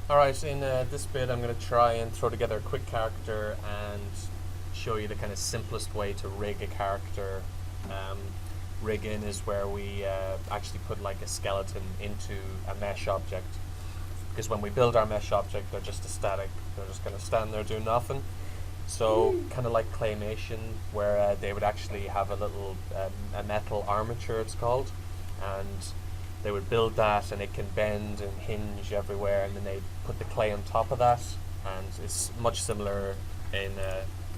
Alright, in this bit I'm going to try and throw together a quick character and show you the kind of simplest way to rig a character. Rig in is where we actually put like a skeleton into a mesh object. Because when we build our mesh object, they're just static. They're just going to stand there doing nothing. So kind of like claymation, where they would actually have a little a metal armature, it's called, and they would build that, and it can bend and hinge everywhere, and then they put the clay on top of that, and it's much similar in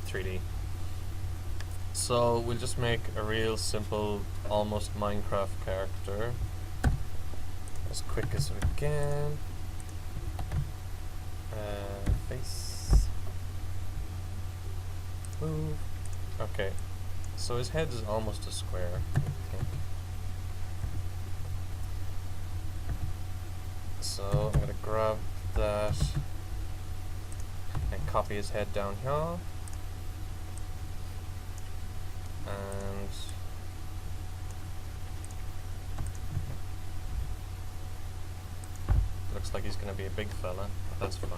3D. So we'll just make a real simple, almost Minecraft character, as quick as we can. Face. Move. Okay, so his head is almost a square, I think. So I'm going to grab that and copy his head down here. And looks like he's going to be a big fella, but that's fine.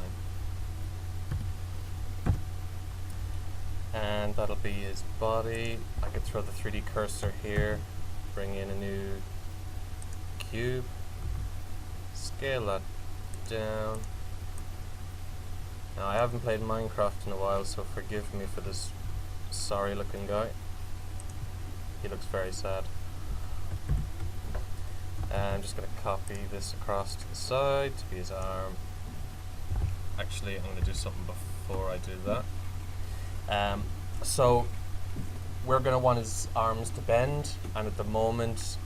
And that'll be his body. I could throw the 3D cursor here, bring in a new cube, scale that down. Now I haven't played Minecraft in a while, so forgive me for this sorry looking guy. He looks very sad. And I'm just going to copy this across to the side to be his arm. Actually, I'm going to do something before I do that. So we're going to want his arms to bend, and at the moment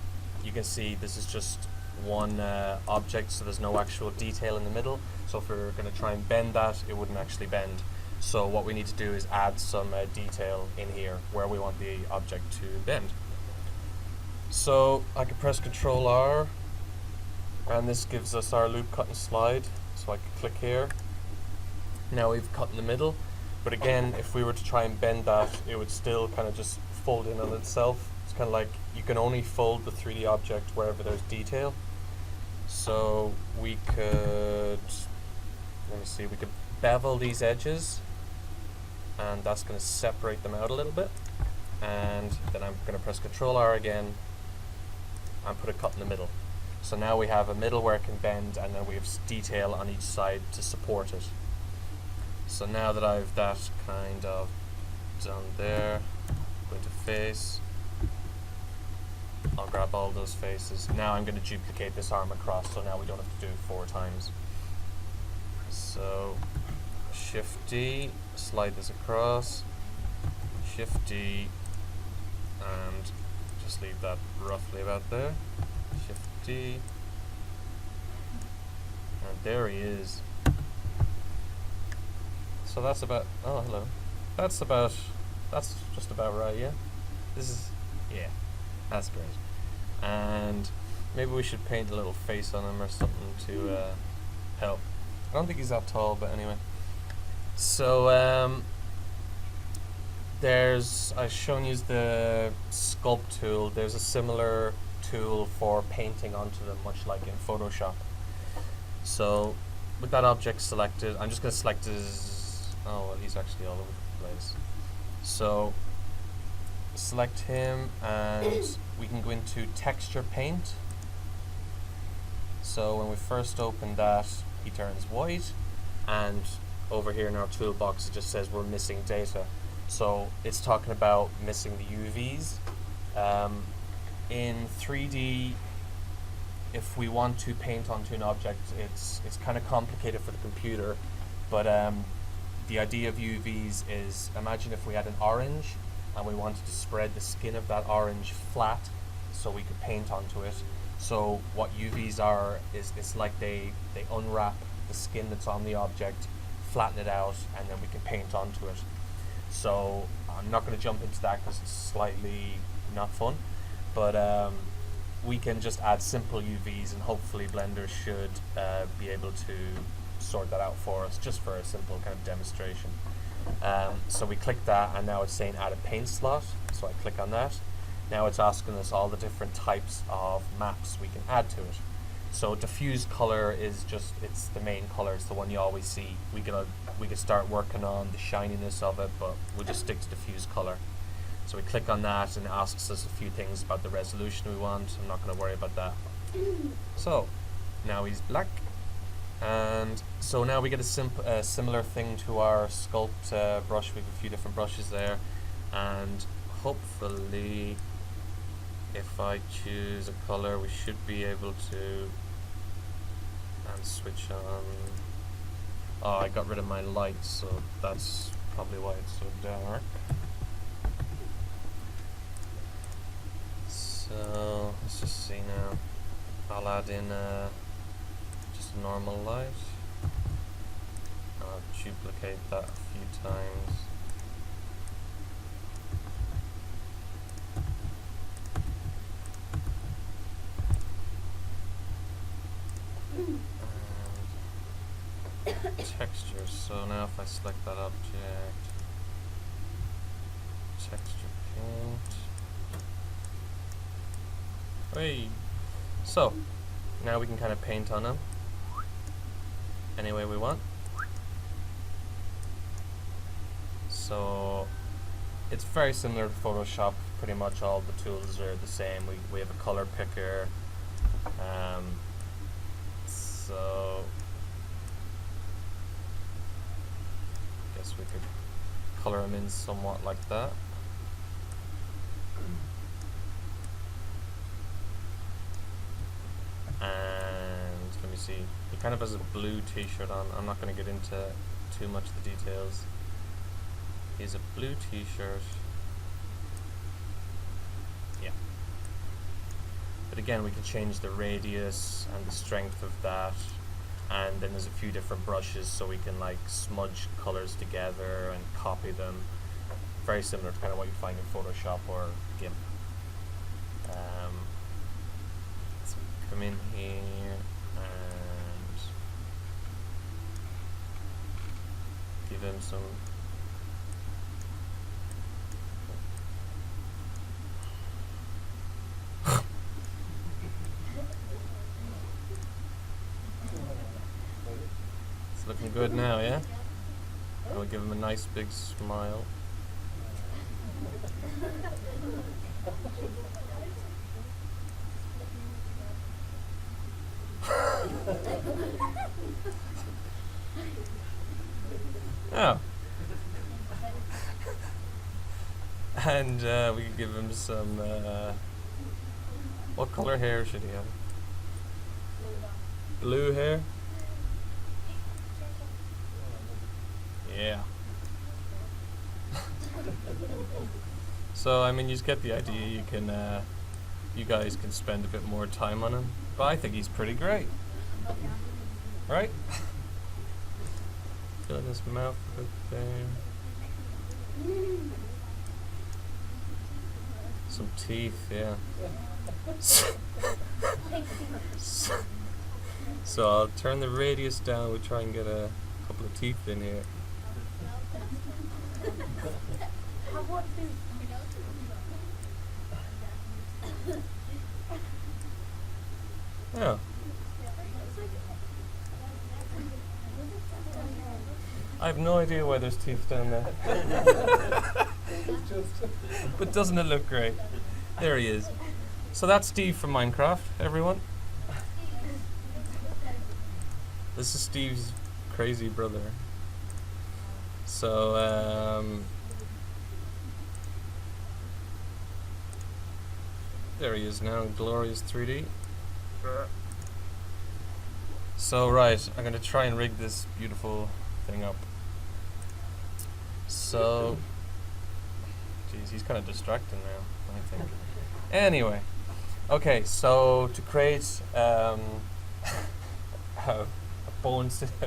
you can see this is just one object, so there's no actual detail in the middle. So if we were going to try and bend that, it wouldn't actually bend. So what we need to do is add some detail in here where we want the object to bend. So I can press Ctrl R, and this gives us our loop cut and slide. So I can click here. Now we've cut in the middle, but again, if we were to try and bend that, it would still kind of just fold in on itself. It's kind of like you can only fold the 3D object wherever there's detail. So we could, let me see, we could bevel these edges, and that's going to separate them out a little bit. And then I'm going to press Ctrl R again and put a cut in the middle. So now we have a middle where it can bend, and then we have detail on each side to support it. So now that I've that kind of done there, go into face, I'll grab all those faces. Now I'm going to duplicate this arm across, so now we don't have to do it 4 times. So Shift D, slide this across, Shift D, and just leave that roughly about there. Shift D, and there he is. So that's about, oh hello, that's just about right, yeah? This is, yeah, that's great. And maybe we should paint a little face on him or something to help. I don't think he's that tall, but anyway. So I've shown you the sculpt tool. There's a similar tool for painting onto them, much like in Photoshop. So with that object selected, I'm just going to select his, oh well, he's actually all over the place. So select him, and we can go into texture paint. So when we first open that, he turns white, and over here in our toolbox it just says we're missing data. So it's talking about missing the UVs. In 3D, if we want to paint onto an object, it's kind of complicated for the computer, but the idea of UVs is, imagine if we had an orange and we wanted to spread the skin of that orange flat so we could paint onto it. So what UVs are is it's like they unwrap the skin that's on the object, flatten it out, and then we can paint onto it. So I'm not going to jump into that because it's slightly not fun, but we can just add simple UVs, and hopefully Blender should be able to sort that out for us, just for a simple kind of demonstration. So we click that, and now it's saying add a paint slot, so I click on that. Now it's asking us all the different types of maps we can add to it. So diffuse color is just, it's the main color, it's the one you always see. We could start working on the shininess of it, but we'll just stick to diffuse color. So we click on that and it asks us a few things about the resolution we want. I'm not going to worry about that. So now he's black. And so now we get a similar thing to our sculpt brush. We have a few different brushes there. And hopefully, if I choose a color, we should be able to and switch on. Oh, I got rid of my light, so that's probably why it's so dark. So let's just see now. I'll add in just a normal light. I'll duplicate that a few times. And texture. So now if I select that object, texture paint. Hey. So now we can kind of paint on them any way we want. So it's very similar to Photoshop. Pretty much all the tools are the same. We have a color picker. So I guess we could color them in somewhat like that. And let me see, he kind of has a blue t-shirt on. I'm not going to get into too much of the details. He has a blue t-shirt. Yeah. But again, we can change the radius and the strength of that. And then there's a few different brushes, so we can like smudge colors together and copy them. Very similar to kind of what you find in Photoshop or GIMP. So come in here and give him some. It's looking good now, yeah? I'll give him a nice big smile. Oh. And we can give him some, what color hair should he have? Blue hair? Yeah. So, I mean, you just get the idea. You can, you guys can spend a bit more time on him. But I think he's pretty great. Right? Filling his mouth a bit there. Some teeth, yeah. So I'll turn the radius down. We'll try and get a couple of teeth in here. Yeah. I have no idea why there's teeth down there. But doesn't it look great? There he is. So that's Steve from Minecraft, everyone. This is Steve's crazy brother. So, there he is now, glorious 3D. So, right, I'm going to try and rig this beautiful thing up. So, geez, he's kind of distracting now, I think. Anyway, okay, so to create a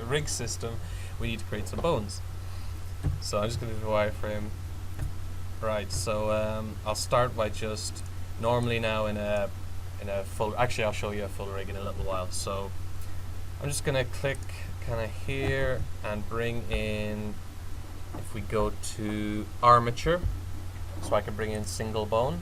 rig system, we need to create some bones. So I'm just going to do a wireframe. Right, so I'll start by just, normally now in a full, actually I'll show you a full rig in a little while. So I'm just going to click kind of here and bring in, if we go to armature, so I can bring in single bone.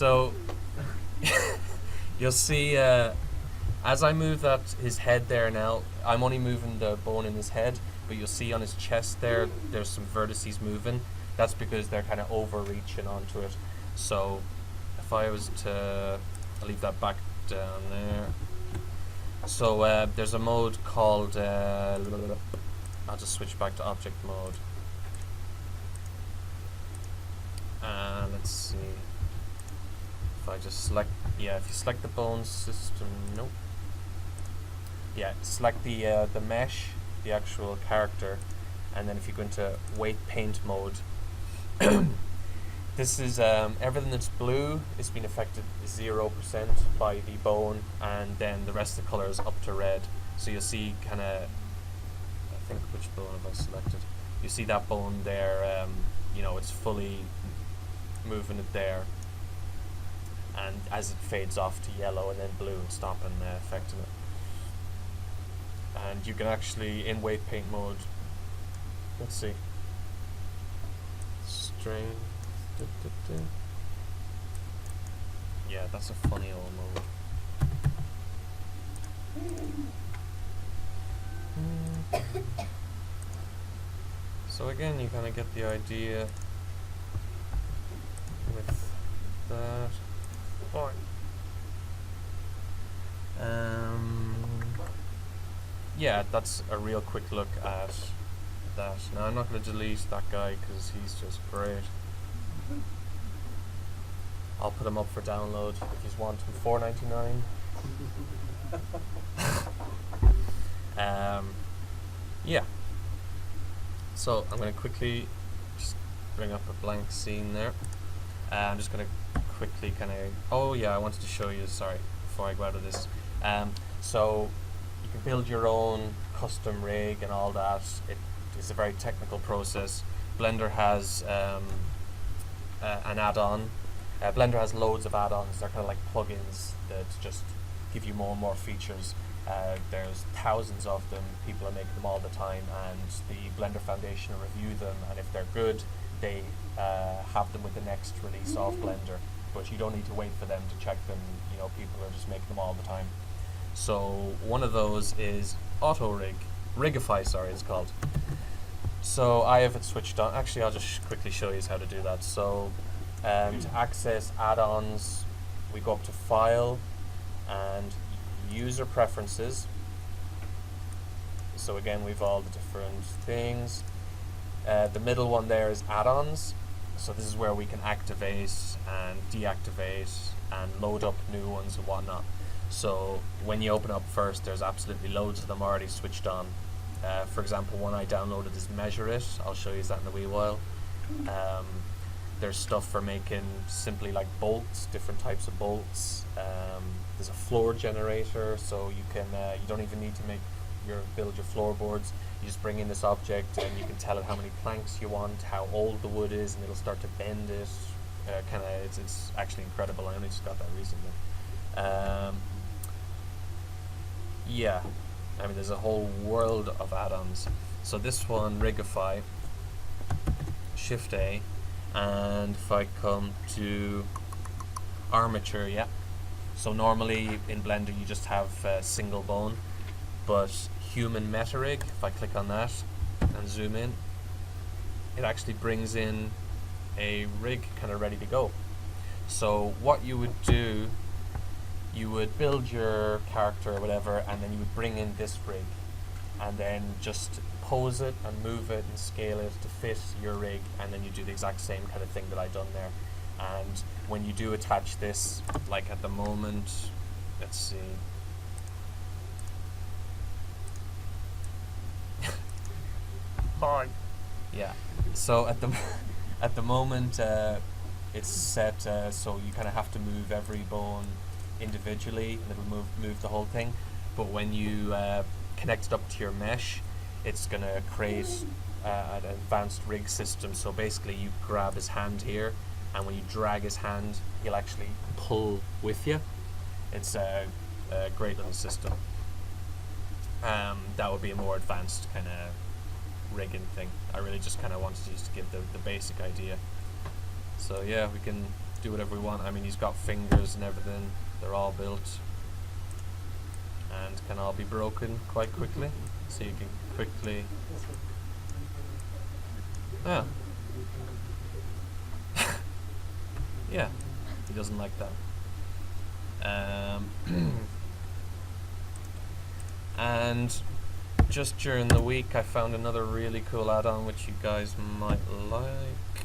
So you'll see as I move his head there now, I'm only moving the bone in his head, but you'll see on his chest there's some vertices moving. That's because they're kind of overreaching onto it. So if I was to leave that back down there. So there's a mode called, I'll just switch back to object mode. Let's see. If I just select, if you select the bone system, nope. Yeah, select the mesh, the actual character, and then if you go into weight paint mode, this is everything that's blue is being affected 0% by the bone, and then the rest of the color is up to red. So you'll see kind of, I think, which bone have I selected? You see that bone there, it's fully moving it there, and as it fades off to yellow and then blue and stopping affecting it. And you can actually, in weight paint mode, let's see, strength, yeah, that's a funny old mode. So again, you kind of get the idea with that. Fine. Yeah, that's a real quick look at that. Now I'm not going to delete that guy because he's just great. I'll put him up for download if you want him. $4.99. Yeah. So I'm going to quickly just bring up a blank scene there. I'm just going to quickly kind of. Oh yeah, I wanted to show you. Sorry, before I go out of this. So you can build your own custom rig and all that. It's a very technical process. Blender has an add-on. Blender has loads of add-ons. They're kind of like plugins that just give you more and more features. There's thousands of them. People are making them all the time, and the Blender Foundation review them, and if they're good, they have them with the next release of Blender. But you don't need to wait for them to check them. People are just making them all the time. So one of those is Rigify, sorry, it's called. So I have it switched on. Actually, I'll just quickly show you how to do that. So to access add-ons, we go up to File and User Preferences. So again, we've all the different things. The middle one there is add-ons. So this is where we can activate and deactivate and load up new ones and whatnot. So when you open up first, there's absolutely loads of them already switched on. For example, one I downloaded is Measure It. I'll show you that in a wee while. There's stuff for making simply like bolts, different types of bolts. There's a floor generator, so you can you don't even need to build your floorboards. You just bring in this object and you can tell it how many planks you want, how old the wood is, and it'll start to bend it. It's actually incredible. I only just got that recently. Yeah, I mean, there's a whole world of add-ons. So this one, Rigify, Shift A, and if I come to armature, yeah. So normally in Blender you just have single bone, but Human Meta Rig, if I click on that and zoom in, it actually brings in a rig kind of ready to go. So what you would do, you would build your character or whatever, and then you would bring in this rig, and then just pose it and move it and scale it to fit your rig, and then you do the exact same kind of thing that I've done there. And when you do attach this, like at the moment, let's see. Hi. Yeah. So at the moment, it's set so you kind of have to move every bone individually, and it'll move the whole thing. But when you connect it up to your mesh, it's going to create an advanced rig system. So basically you grab his hand here, and when you drag his hand, he'll actually pull with you. It's a great little system. That would be a more advanced kind of rigging thing. I really just kind of wanted to just give the basic idea. So yeah, we can do whatever we want. I mean, he's got fingers and everything. They're all built and can all be broken quite quickly. So you can quickly... Yeah. Yeah, he doesn't like that. And just during the week I found another really cool add-on which you guys might like.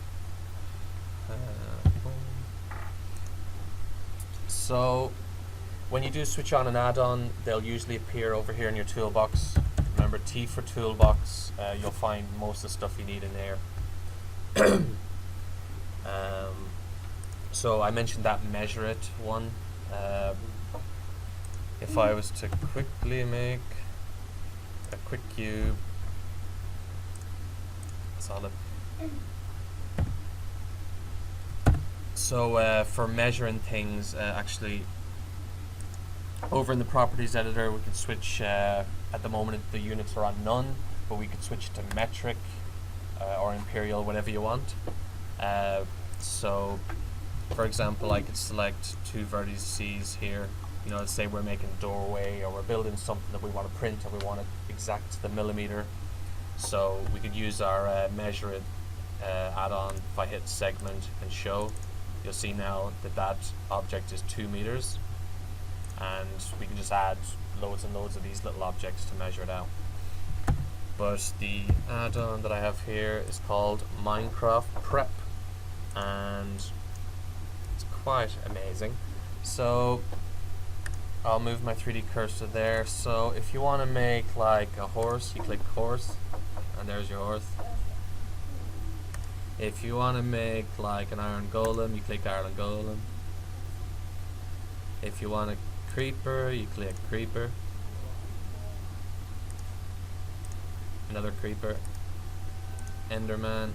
So when you do switch on an add-on, they'll usually appear over here in your toolbox. Remember, T for toolbox. You'll find most of the stuff you need in there. So I mentioned that measure it one. If I was to quickly make a quick cube, solid. So for measuring things, actually, over in the properties editor, we can switch. At the moment, the units are on none, but we could switch to metric or imperial, whatever you want. So, for example, I could select 2 vertices here. You know, let's say we're making a doorway, or we're building something that we want to print, and we want it exact to the millimeter. So we could use our measure it add-on. If I hit segment and show, you'll see now that that object is 2 meters, and we can just add loads and loads of these little objects to measure it out. But the add-on that I have here is called Minecraft Prep, and it's quite amazing. So I'll move my 3D cursor there. So if you want to make like a horse, you click horse, and there's your horse. If you want to make like an iron golem, you click iron golem. If you want a creeper, you click creeper. Another creeper. Enderman.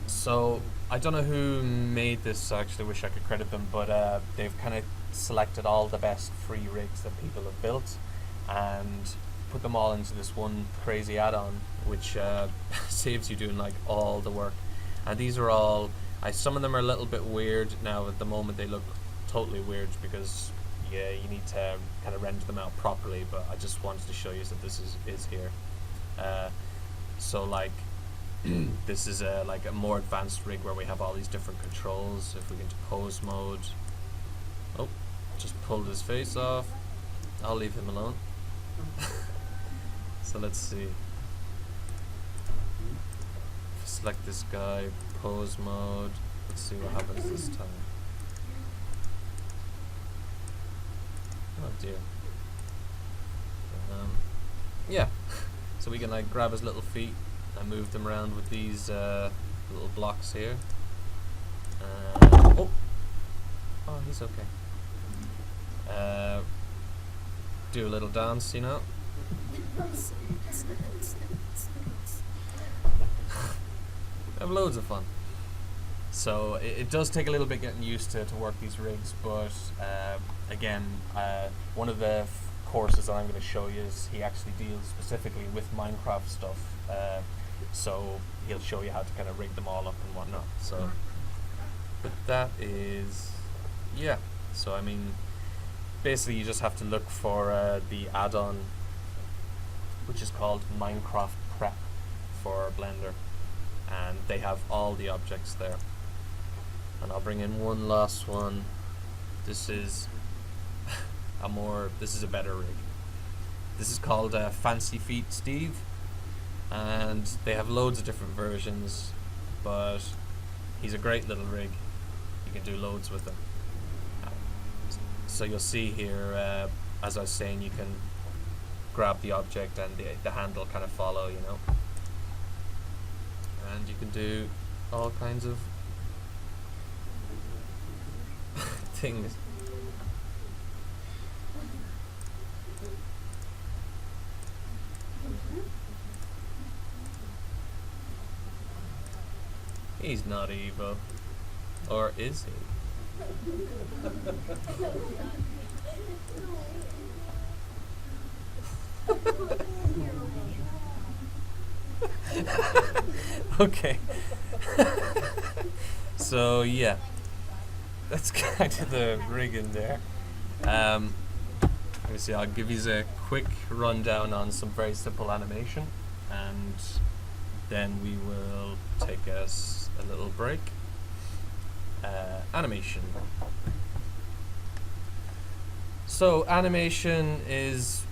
So I don't know who made this. I actually wish I could credit them, but they've kind of selected all the best free rigs that people have built and put them all into this one crazy add-on, which saves you doing like all the work. And these are all, some of them are a little bit weird now. At the moment they look totally weird because you need to kind of render them out properly, but I just wanted to show you that this is here. So like this is like a more advanced rig where we have all these different controls. If we get to pose mode, oh, just pulled his face off. I'll leave him alone. So let's see. Select this guy, pose mode. Let's see what happens this time. Oh dear. Yeah. So we can like grab his little feet and move them around with these little blocks here. Oh, he's okay. Do a little dance, you know. Have loads of fun. So it does take a little bit getting used to work these rigs, but again, one of the courses that I'm going to show you is he actually deals specifically with Minecraft stuff. So he'll show you how to kind of rig them all up and whatnot. So, but that is, yeah. So I mean, basically you just have to look for the add-on, which is called Minecraft Prep for Blender, and they have all the objects there. And I'll bring in one last one. This is this is a better rig. This is called Fancy Feet Steve, and they have loads of different versions, but he's a great little rig. You can do loads with him. So you'll see here, as I was saying, you can grab the object and the handle kind of follow, you know. And you can do all kinds of things. He's not evil. Or is he? Okay. So yeah, that's kind of the rigging there. Let me see, I'll give you a quick rundown on some very simple animation, and then we will take us a little break. Animation. So animation is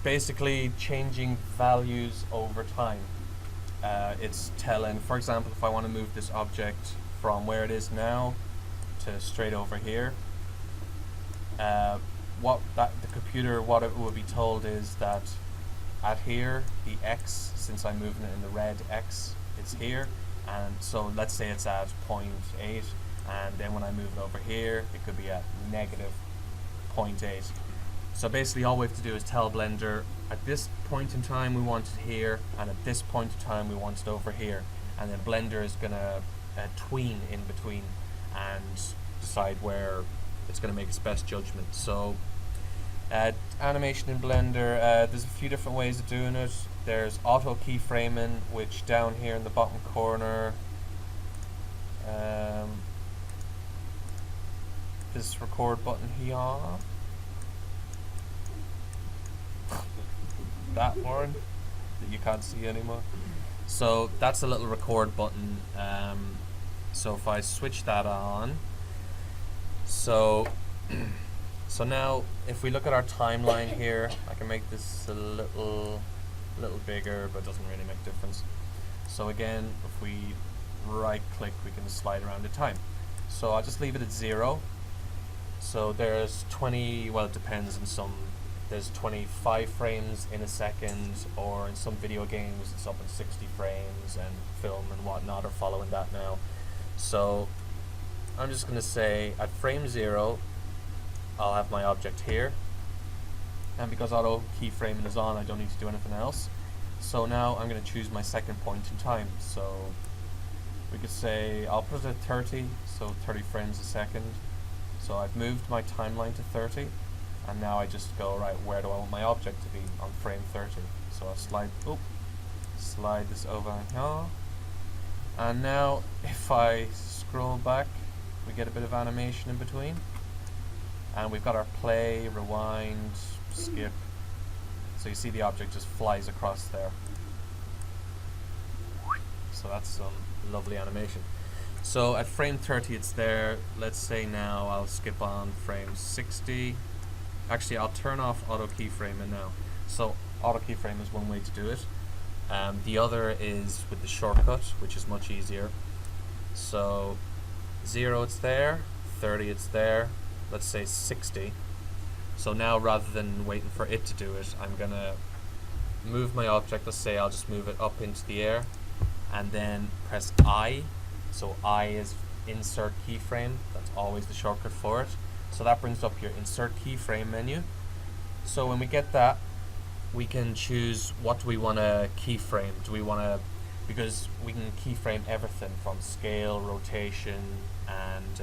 basically changing values over time. It's telling, for example, if I want to move this object from where it is now to straight over here, the computer, what it will be told is that at here, the X, since I'm moving it in the red X, it's here, and so let's say it's at 0.8, and then when I move it over here, it could be at negative 0.8. So basically all we have to do is tell Blender, at this point in time we want it here, and at this point in time we want it over here, and then Blender is going to tween in between and decide where it's going to make its best judgment. So animation in Blender, there's a few different ways of doing it. There's auto keyframing, which down here in the bottom corner, this record button here, that one that you can't see anymore. So that's a little record button. So if I switch that on, so now if we look at our timeline here, I can make this a little bigger, but it doesn't really make a difference. So again, if we right click, we can slide around the time. So I'll just leave it at 0. So there's 20, well, it depends on some, there's 25 frames in a second, or in some video games it's up in 60 frames, and film and whatnot are following that now. So I'm just going to say at frame 0 I'll have my object here, and because auto keyframing is on, I don't need to do anything else. So now I'm going to choose my second point in time. So we could say I'll put it at 30, so 30 frames a second. So I've moved my timeline to 30, and now I just go, right, where do I want my object to be on frame 30? So I'll slide this over here, and now if I scroll back, we get a bit of animation in between, and we've got our play, rewind, skip. So you see the object just flies across there. So that's some lovely animation. So at frame 30 it's there. Let's say now I'll skip on frame 60. Actually, I'll turn off auto keyframing now. So auto keyframe is one way to do it. The other is with the shortcut, which is much easier. So 0 it's there, 30 it's there, let's say 60. So now rather than waiting for it to do it, I'm gonna move my object. Let's say I'll just move it up into the air and then press I. So I is insert keyframe, that's always the shortcut for it. So that brings up your insert keyframe menu. So when we get that, we can choose what do we want to keyframe. Do we want to, because we can keyframe everything from scale, rotation, and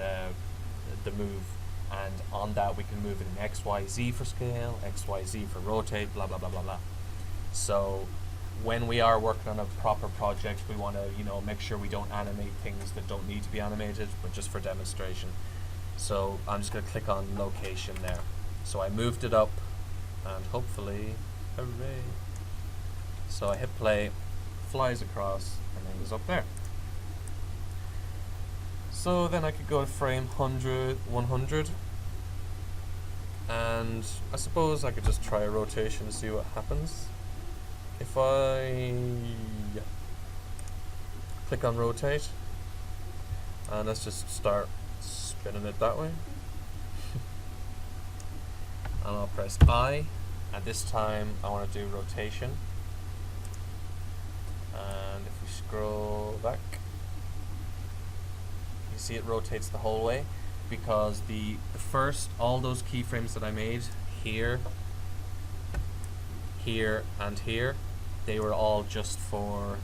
the move. And on that we can move it in X, Y, Z for scale, X, Y, Z for rotate, blah, blah, blah, blah, blah. So when we are working on a proper project, we want to, make sure we don't animate things that don't need to be animated, but just for demonstration. So I'm just going to click on location there. So I moved it up, and hopefully, hooray. So I hit play, flies across, and then goes up there. So then I could go to frame 100, and I suppose I could just try a rotation to see what happens. If I click on rotate, and let's just start spinning it that way. And I'll press I, and this time I want to do rotation. And if we scroll back, you see it rotates the whole way, because the first, all those keyframes that I made here, here, and here, they were all just for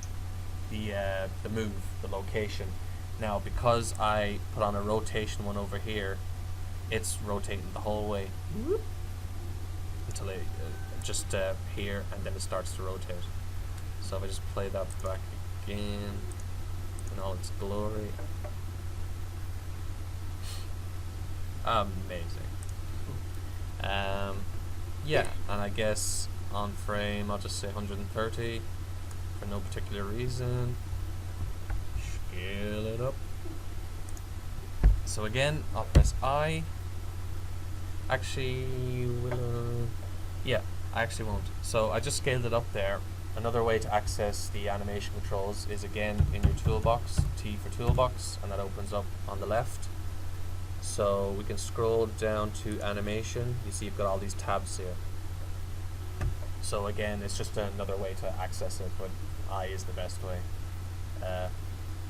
the move, the location. Now because I put on a rotation one over here, it's rotating the whole way until it just here, and then it starts to rotate. So if I just play that back again, in all its glory. Amazing. Yeah, and I guess on frame I'll just say 130 for no particular reason. Scale it up. So again, I'll press I. Actually, yeah, I actually won't. So I just scaled it up there. Another way to access the animation controls is again in your toolbox, T for toolbox, and that opens up on the left. So we can scroll down to animation. You see you've got all these tabs here. So again, it's just another way to access it, but I is the best way.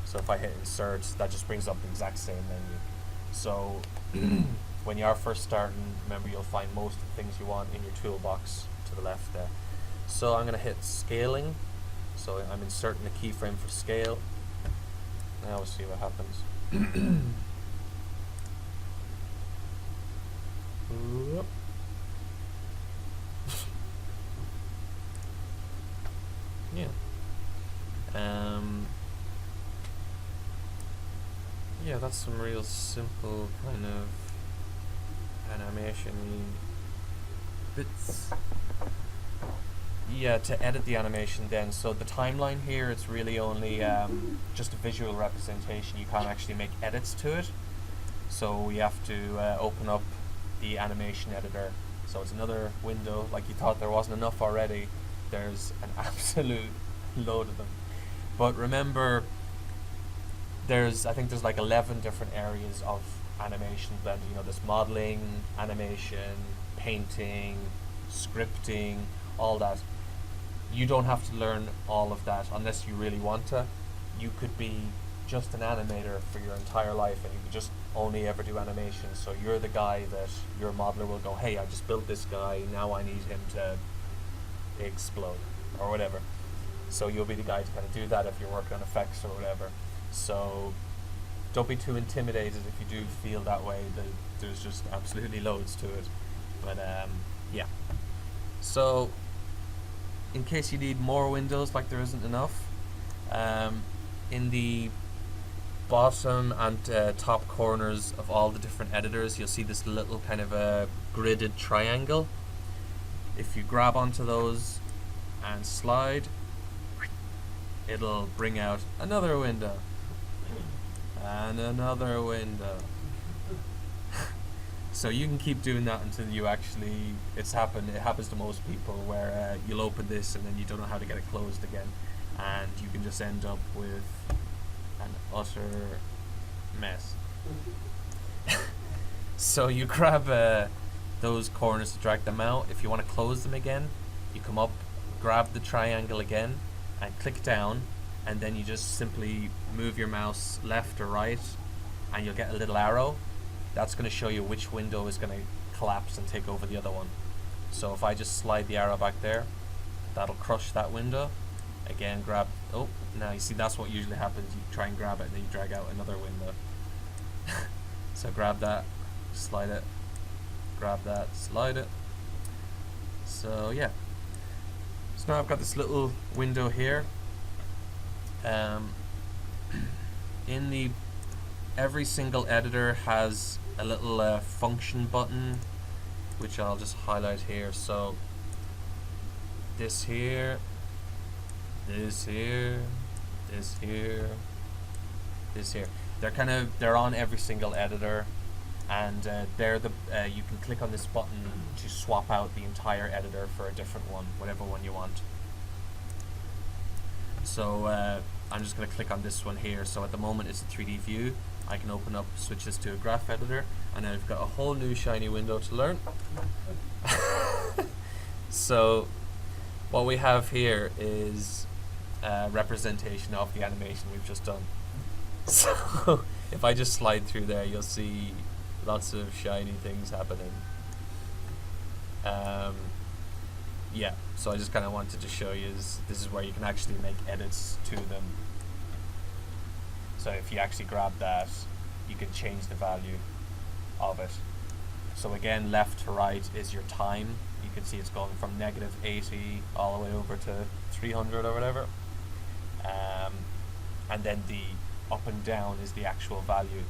So if I hit insert, that just brings up the exact same menu. So when you are first starting, remember you'll find most of the things you want in your toolbox to the left there. So I'm going to hit scaling. So I'm inserting a keyframe for scale. Now we'll see what happens. Yeah. Yeah, that's some real simple kind of animation bits. Yeah, to edit the animation then, so the timeline here, it's really only just a visual representation. You can't actually make edits to it. So we have to open up the animation editor. So it's another window, like you thought there wasn't enough already. There's an absolute load of them. But remember, I think there's like 11 different areas of animation blending. You know, there's modeling, animation, painting, scripting, all that. You don't have to learn all of that unless you really want to. You could be just an animator for your entire life and you could just only ever do animation. So you're the guy that your modeler will go, hey, I just built this guy, now I need him to explode or whatever. So you'll be the guy to kind of do that if you're working on effects or whatever. So don't be too intimidated if you do feel that way. There's just absolutely loads to it. But yeah. So in case you need more windows, like there isn't enough, in the bottom and top corners of all the different editors, you'll see this little kind of a gridded triangle. If you grab onto those and slide, it'll bring out another window and another window. So you can keep doing that until you actually, it happens to most people where you'll open this and then you don't know how to get it closed again, and you can just end up with an utter mess. So you grab those corners to drag them out. If you want to close them again, you come up, grab the triangle again and click down, and then you just simply move your mouse left or right and you'll get a little arrow. That's going to show you which window is going to collapse and take over the other one. So if I just slide the arrow back there, that'll crush that window. Again, grab, oh, now you see that's what usually happens. You try and grab it and then you drag out another window. So grab that, slide it, grab that, slide it. So yeah. So now I've got this little window here. Every single editor has a little function button, which I'll just highlight here. So this here, this here, this here, this here. They're on every single editor, and you can click on this button to swap out the entire editor for a different one, whatever one you want. So I'm just going to click on this one here. So at the moment it's a 3D view. I can open up, switch this to a graph editor, and now I've got a whole new shiny window to learn. So what we have here is a representation of the animation we've just done. So if I just slide through there, you'll see lots of shiny things happening. Yeah, so I just kind of wanted to show you this is where you can actually make edits to them. So if you actually grab that, you can change the value of it. So again, left to right is your time. You can see it's going from -80 all the way over to 300 or whatever. And then the up and down is the actual value.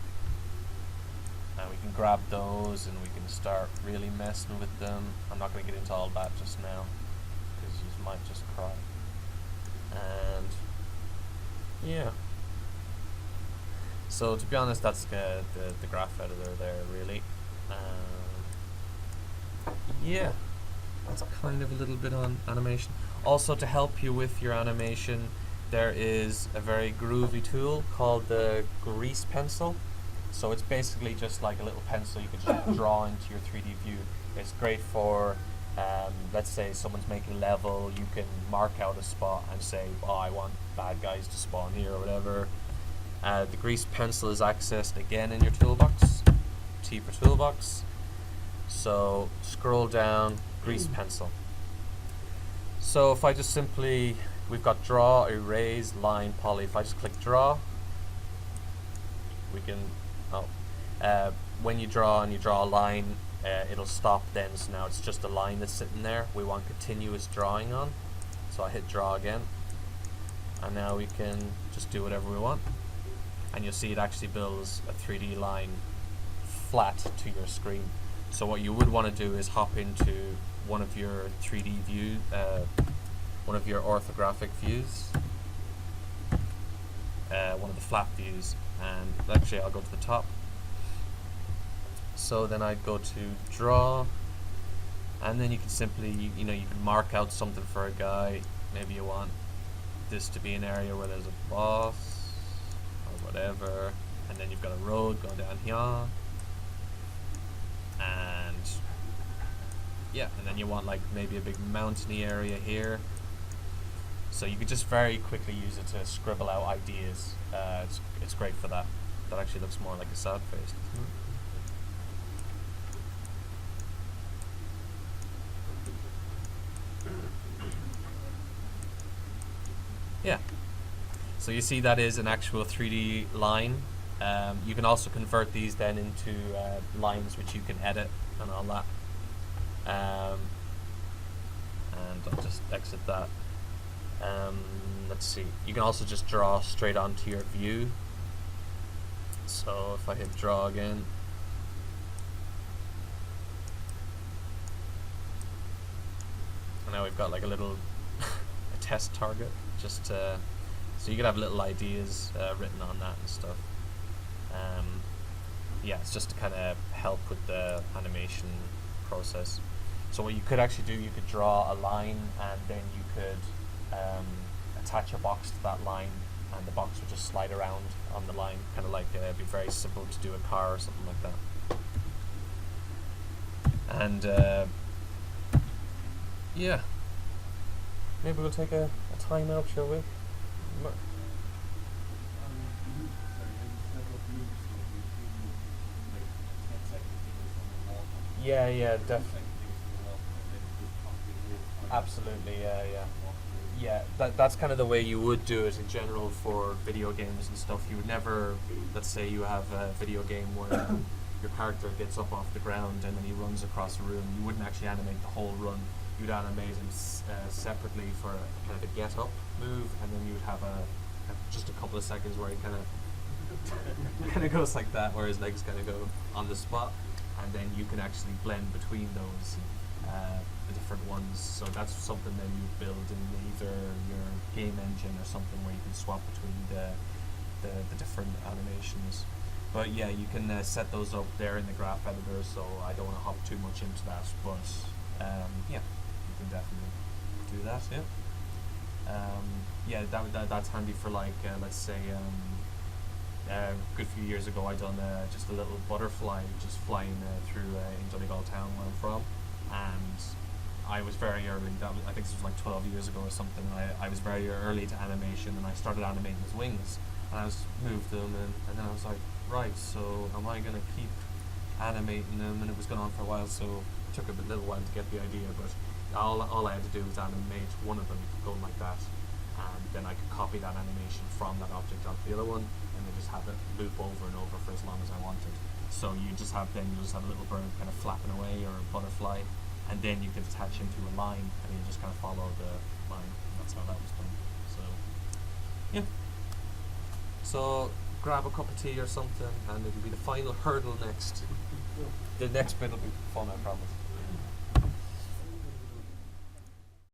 And we can grab those and we can start really messing with them. I'm not going to get into all that just now because you might just cry. And yeah. So to be honest, that's the graph editor there, really. Yeah, that's kind of a little bit on animation. Also, to help you with your animation, there is a very groovy tool called the grease pencil. So it's basically just like a little pencil you can just draw into your 3D view. It's great for, let's say someone's making a level, you can mark out a spot and say, oh, I want bad guys to spawn here or whatever. The grease pencil is accessed again in your toolbox, T for toolbox. So scroll down, grease pencil. So if I just simply, we've got draw, erase, line, poly. If I just click draw, we can, when you draw and you draw a line, it'll stop then, so now it's just a line that's sitting there. We want continuous drawing on, so I hit draw again, and now we can just do whatever we want, and you'll see it actually builds a 3D line flat to your screen. So what you would want to do is hop into one of your 3D view, one of your orthographic views, one of the flat views, and actually I'll go to the top. So then I'd go to draw, and then you can simply, you can mark out something for a guy. Maybe you want this to be an area where there's a boss or whatever, and then you've got a road going down here, and yeah, and then you want like maybe a big mountainy area here. So you could just very quickly use it to scribble out ideas. It's great for that. That actually looks more like a sad face, doesn't it? Yeah. So you see that is an actual 3D line. You can also convert these then into lines which you can edit and all that. And I'll just exit that. Let's see. You can also just draw straight onto your view. So if I hit draw again, and now we've got like a little a test target, just so you can have little ideas written on that and stuff. Yeah, it's just to kind of help with the animation process. So what you could actually do, you could draw a line and then you could attach a box to that line, and the box would just slide around on the line, kind of like it'd be very simple to do a car or something like that. And yeah, maybe we'll take a time out, shall we? Yeah, definitely. Absolutely, yeah. That's kind of the way you would do it in general for video games and stuff. You would never, let's say you have a video game where your character gets up off the ground and then he runs across a room. You wouldn't actually animate the whole run. You'd animate him separately for kind of a get up move, and then you would have just a couple of seconds where he kind of goes like that, where his legs kind of go on the spot, and then you can actually blend between those. The different ones, so that's something that you build in either your game engine or something where you can swap between the different animations. But yeah, you can set those up there in the graph editor, so I don't want to hop too much into that, but yeah, you can definitely do that. Yeah, that's handy for like let's say a good few years ago I done just a little butterfly just flying through in Donegal town where I'm from, and I was very early. I think this was like 12 years ago or something. I was very early to animation, and I started animating his wings, and I moved them, and then I was like, right, so am I gonna keep animating them? And it was going on for a while, so it took a little while to get the idea. But all I had to do was animate one of them going like that, and then I could copy that animation from that object onto the other one, and then just have it loop over and over for as long as I wanted. So you just have a little bird kind of flapping away, or a butterfly, and then you could attach him to a line, and you just kind of follow the line. That's how that was done. So yeah. So grab a cup of tea or something, and it'll be the final hurdle next. The next bit will be fun, I promise.